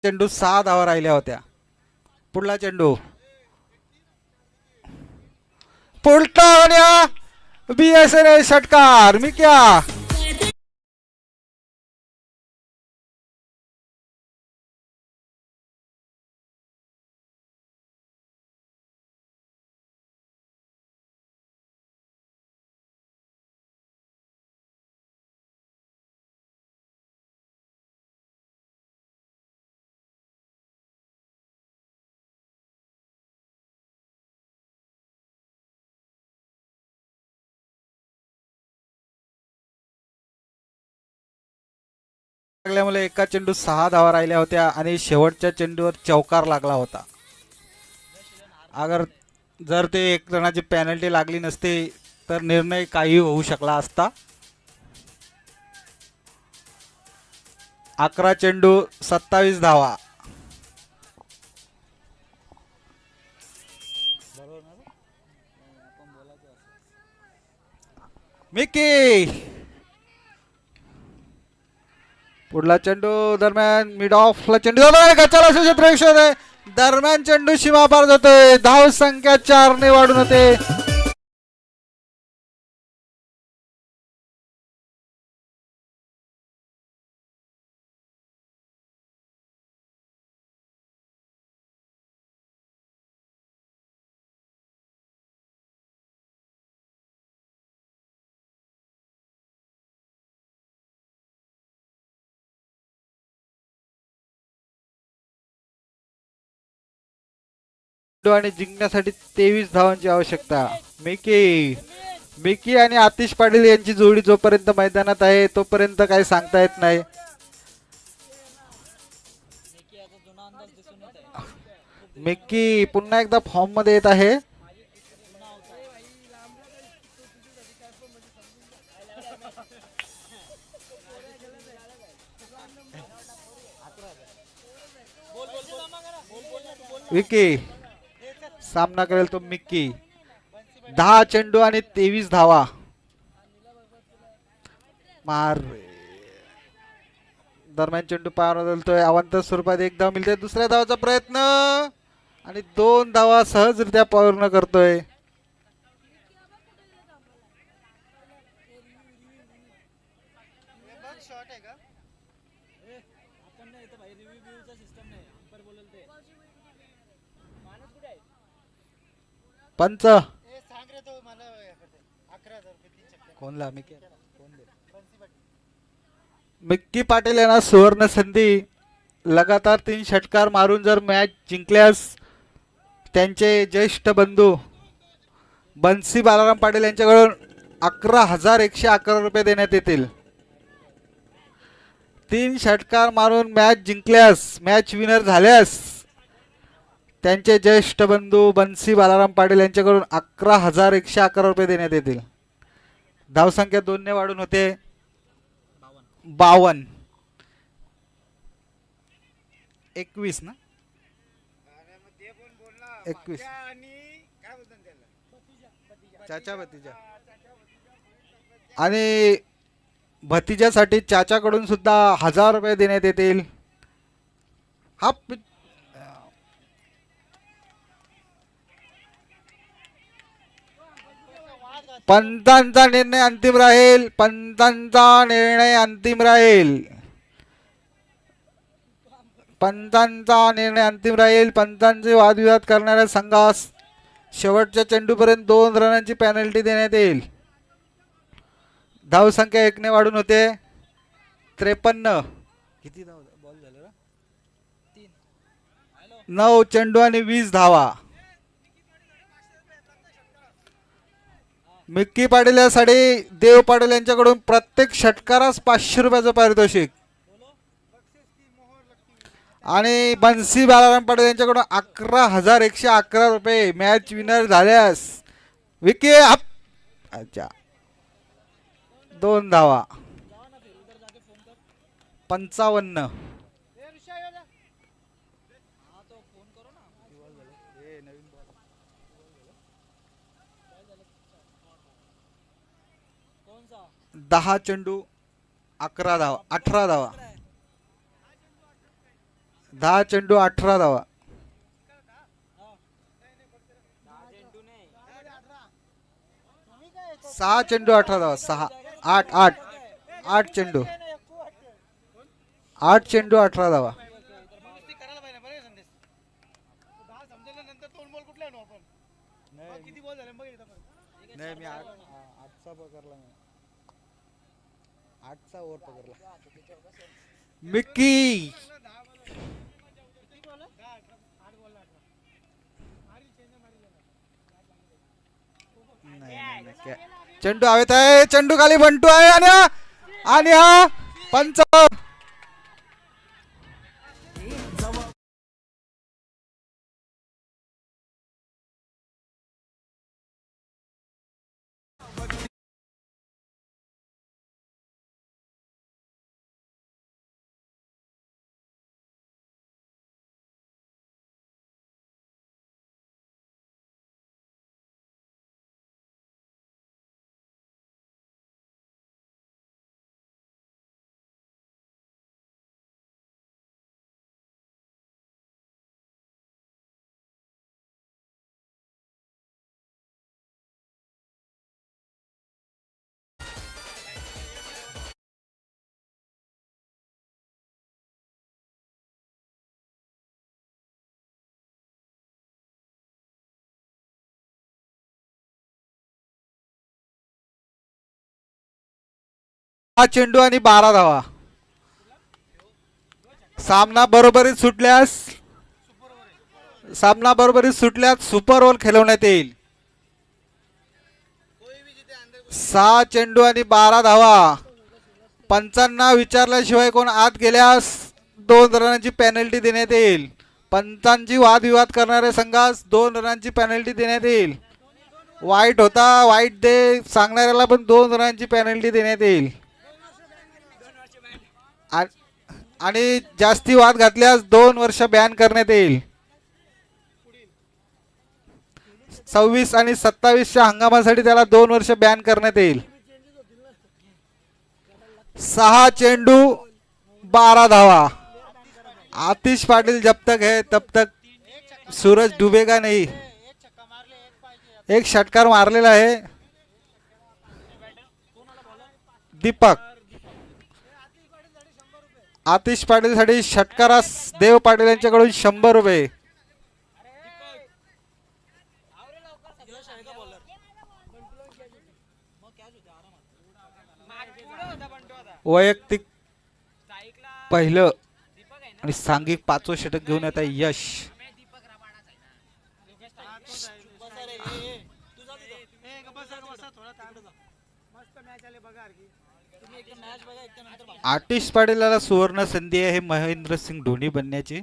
चेंडू 6 धावा राहिल्या होत्या. पुढला चेंडू पुलटा BSNL षटकार मिक्या. लागल्यामुळे एका चेंडू 6 धावा राहिल्या होत्या आणि शेवटच्या चेंडूवर चौकार लागला होता. अगर जर ते एक जणाची पॅनल्टी लागली नसती तर निर्णय काही होऊ शकला असता. 11 चेंडू 27 धावा. मिकी पुढला चेंडू दरम्यान मिड ऑफला चेंडू गच्चाला क्षेत्ररक्षण आहे. दरम्यान चेंडू सीमा पार जातोय. धाव संख्या 4 ने वाढून होते. आणि जिंकण्यासाठी 23 धावांची आवश्यकता. मिकी आणि आतिश पाटील यांची जोडी जोपर्यंत मैदानात आहे तोपर्यंत काही सांगता येत नाही. मिकी पुन्हा एकदा फॉर्म मध्ये येत आहे. विकी सामना करेल तो मिक्की. 10 चेंडू आणि 23 धावा. मार दरम्यान चेंडू पार बदलतोय. अवांतर स्वरूपात एक धाव मिळते. दुसऱ्या धावाचा प्रयत्न आणि 2 धावा सहजरित्या पूर्ण करतोय. पंच कोणला मिक्की पाटील यांना सुवर्ण संधी. लगातार 3 षटकार मारून जर मॅच जिंकल्यास त्यांचे ज्येष्ठ बंधू बन्सी बालाराम पाटील यांच्याकडून 11,111 रुपये देण्यात येतील. 3 षटकार मारून मॅच जिंकल्यास, मॅच विनर झाल्यास त्यांचे ज्येष्ठ बंधू बन्सी बालाराम पाटील यांच्याकडून 11,111 रुपये देण्यात येतील. धावसंख्या 2 ने वाढून होते 52. 21 ना 21 चाचा भतीजा आणि भतीजासाठी चाचाकडून सुद्धा 1,000 रुपये देण्यात येतील. हा पंतांचा निर्णय अंतिम राहील. पंतांचा निर्णय अंतिम राहील. पंतांचा निर्णय अंतिम राहील. पंतांचे वादविवाद करणाऱ्या संघास शेवटच्या चेंडूपर्यंत 2 रनांची पेनल्टी देण्यात येईल. धावसंख्या 1 ने वाढून होते 53. किती धाव बॉल झाले? 9 चेंडू आणि 20 धावा. मिक्की पाटील यासाठी देव पाटील यांच्याकडून प्रत्येक षटकारास 500 रुपयाचं पारितोषिक आणि बन्सी बालाराम पाटील यांच्याकडून 11,111 रुपये. मॅच विनर झाल्यास विकी अच्छा 2 धावा. 55. दहा चेंडू 11 धावा 18 धावा. 10 चेंडू 18 धावा. 6 चेंडू 18 धावा. 6 8 चेंडू 8 चेंडू 18 धावा. नाही मी 8चा पकडला. 8चा ओव्हर पकडला. मिक्की चेंडू हवेत आहे. चेंडू खाली बंटू आहे आणि हा पंच हा चेंडू आणि 12 धावा. सामना बरोबरीत सुटल्यास सुपर ओव्हर खेळवण्यात येईल. 6 चेंडू आणि 12 धावा. पंचांना विचारल्याशिवाय कोण आत गेल्यास 2 रनांची पेनल्टी देण्यात येईल. पंचांची वादविवाद करणाऱ्या संघास 2 रनांची पेनल्टी देण्यात येईल. वाईट होता वाईट दे सांगणाऱ्याला पण 2 रनांची पेनल्टी देण्यात येईल. आणि जास्ती वाद घातल्यास 2 वर्ष बॅन करण्यात येईल. 26 आणि 27च्या हंगामासाठी त्याला 2 वर्ष बॅन करण्यात येईल. 6 चेंडू 12 धावा. आतिश पाटिल जब तक है तब तक सूरज डूबेगा नहीं. एक षटकार मारलेला आहे दीपक. आतिश पाटील साठी षटकारास देव पाटील यांच्याकडून 100 रुपये. वैयक्तिक पहिलं आणि सांघिक 5वं षटक घेऊन येत आहे यश. तुम्ही एकदा मॅच बघा एकदा नंतर बघा. आतिश पाटीलला सुवर्ण संधी आहे महेंद्रसिंग धोनी बनण्याची.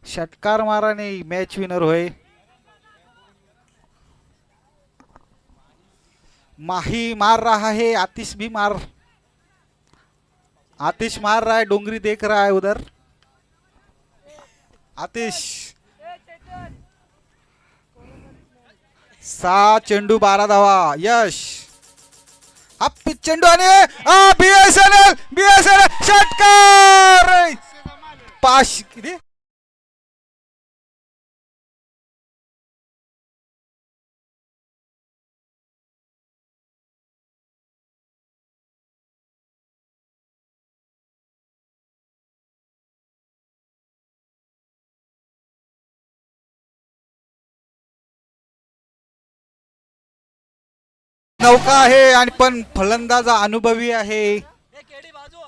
षटकार माराने मॅच विनर होय. माही मार रहा है, आतिश भी मार. आतिश मार रहा है, डोंगरी देख रहा है उधर. आतिश 6 चेंडू 12 धावा. यश हा चेंडू आणि बीएसएनएल षटकार. 5 किती नौका आहे आणि पण फलंदाज अनुभवी आहे. ए केडी बाजू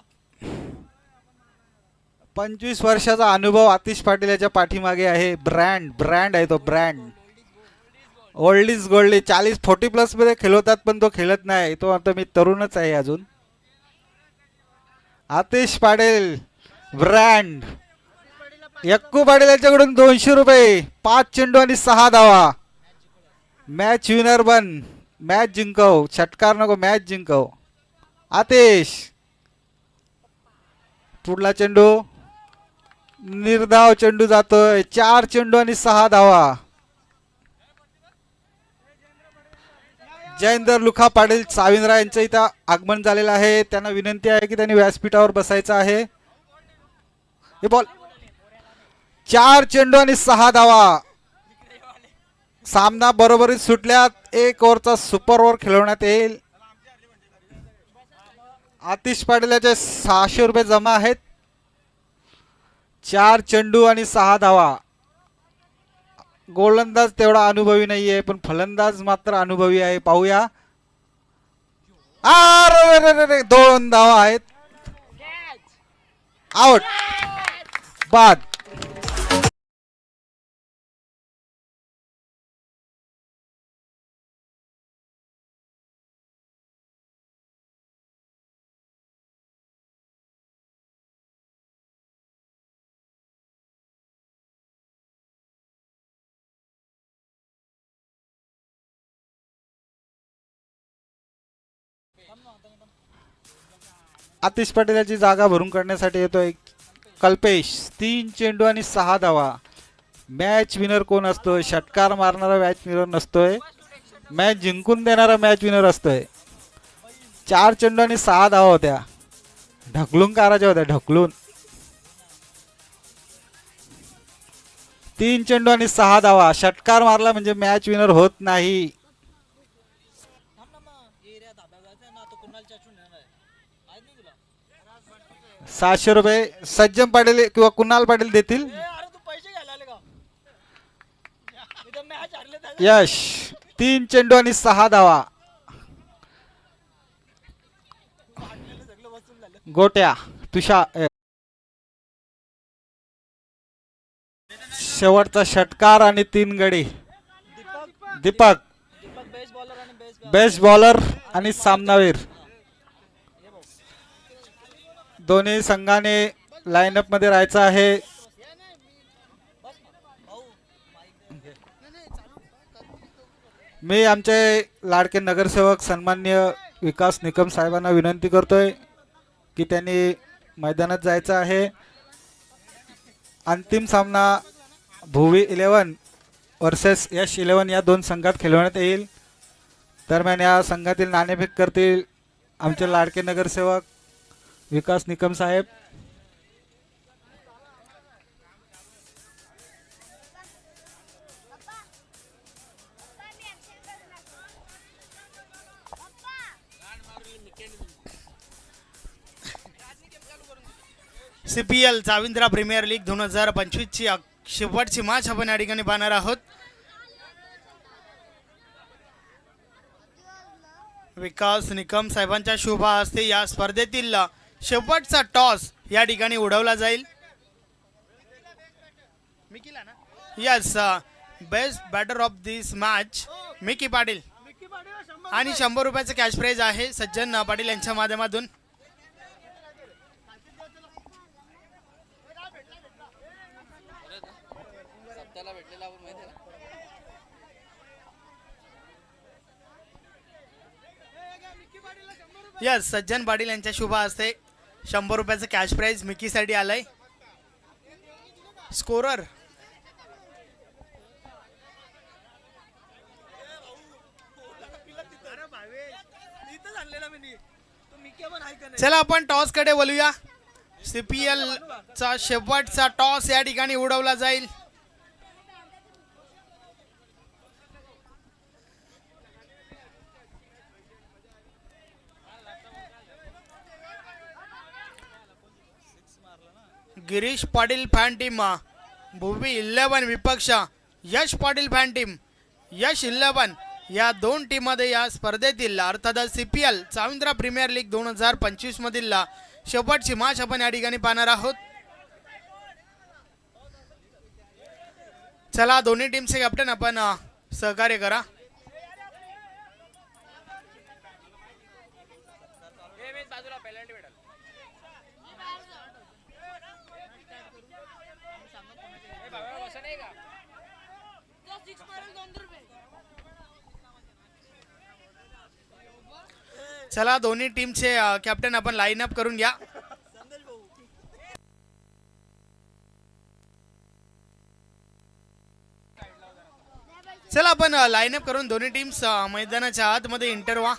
25 वर्षाचा अनुभव आतिश पाटील याच्या पाठीमागे आहे. ब्रँड आहे तो brand. Old is gold. 40 plus मध्ये खेळवतात पण तो खेळत नाही. तो आता मी तरुणच आहे अजून. आतिश पाटील ब्रँड. यक्कू पाटील याच्याकडून 200 रुपये. 5 चेंडू आणि 6 धावा. मॅच विनर बन. मॅच जिंकव. षटकार नको, मॅच जिंकव. आतिश पुढला चेंडू निर्धाव चेंडू जातोय. 4 चेंडू आणि 6 धावा. जयेंद्र लुखा पाटील साविंद्रा यांचं इथं आगमन झालेलं आहे. त्यांना विनंती आहे की त्यांनी व्यासपीठावर बसायचं आहे. हे बॉल 4 चेंडू आणि 6 धावा. सामना बरोबरीत सुटल्यात. 1 ओव्हरचा सुपर ओव्हर खेळवण्यात येईल. आतिश पाटील याचे 600 रुपये जमा आहेत. 4 चेंडू आणि 6 धावा. गोलंदाज तेवढा अनुभवी नाहीये पण फलंदाज मात्र अनुभवी आहे. पाहूया. 2 धावा आहेत. आउट. बाद. आतिश पाटील याची जागा भरून काढण्यासाठी येतोय कल्पेश. 3 चेंडू आणि 6 धावा. मॅच विनर कोण असतो? षटकार मारणारा मॅच विनर नसतोय. मॅच जिंकून देणारा मॅच विनर असतोय. 4 चेंडू आणि 6 धावा होत्या. ढकलून काराच्या होत्या. ढकलून 3 चेंडू आणि 6 धावा. षटकार मारला म्हणजे मॅच विनर होत नाही. थांब ना मग एरिया धाब्या जायचं ना तो कुणाल चाचून येणार आहे. माहित नाही तुला. 700 रुपये सज्जन पाटील किंवा कुणाल पाटील देतील. ए अरे तू पैसे घ्यायला आले का? इथं मॅच हरले त्याच्या. यश 3 चेंडू आणि 6 धावा. सगळं वसूल झालं. गोट्या तुषार शेवटचा षटकार आणि 3 गडी. दीपक दीपक दीपक बेस्ट बॉलर आणि बेस्ट बॉलर आणि सामनावीर. दोन्ही संघाने लाईनअप मध्ये राहायचं आहे. मी आमचे लाडके नगरसेवक सन्माननीय विकास निकम साहेबांना विनंती करतोय की त्यांनी मैदानात जायचं आहे. अंतिम सामना भुवी 11 वर्सेस यश 11 या 2 संघात खेळवण्यात येईल. दरम्यान या संघातील नाणेफेक करतील आमचे लाडके नगरसेवक विकास निकम साहेब. CPL चाविंद्रा प्रीमियर लीग 2025 ची शेवटची मॅच आपण या ठिकाणी पाहणार आहोत. विकास निकम साहेबांच्या शुभ हस्ते या स्पर्धेतील शेवटचा टॉस या ठिकाणी उडवला जाईल. Yes best batter of this match Mikki Patil. Mikki Patil 100 आणि 100 रुपयाचं कॅश प्राइज आहे सज्जन पाटील यांच्या माध्यमातून. यस, सज्जन पाटील यांच्या शुभ हस्ते 100 रुपयाचं कॅश प्राइज मिकीसाठी आलंय. स्कोरर चला आपण टॉस कडे बोलूया. CPL चा शेवटचा टॉस या ठिकाणी उडवला जाईल. गिरीश पाटील फॅन टीम भूवी 11 विपक्ष यश पाटील फॅन टीम यश 11 या दोन टीम मध्ये या स्पर्धेतील अर्थातच CPL चाविंद्रा प्रीमियर लीग 2025 मधील शेवटची मॅच आपण या ठिकाणी पाहणार आहोत. चला दोन्ही टीमचे कॅप्टन आपण सहकार्य करा. चला दोन्ही टीमचे कॅप्टन आपण लाईन अप करून घ्या. चला आपण लाईन अप करून दोन्ही टीम्स मैदानाच्या आतमध्ये एंटर व्हा.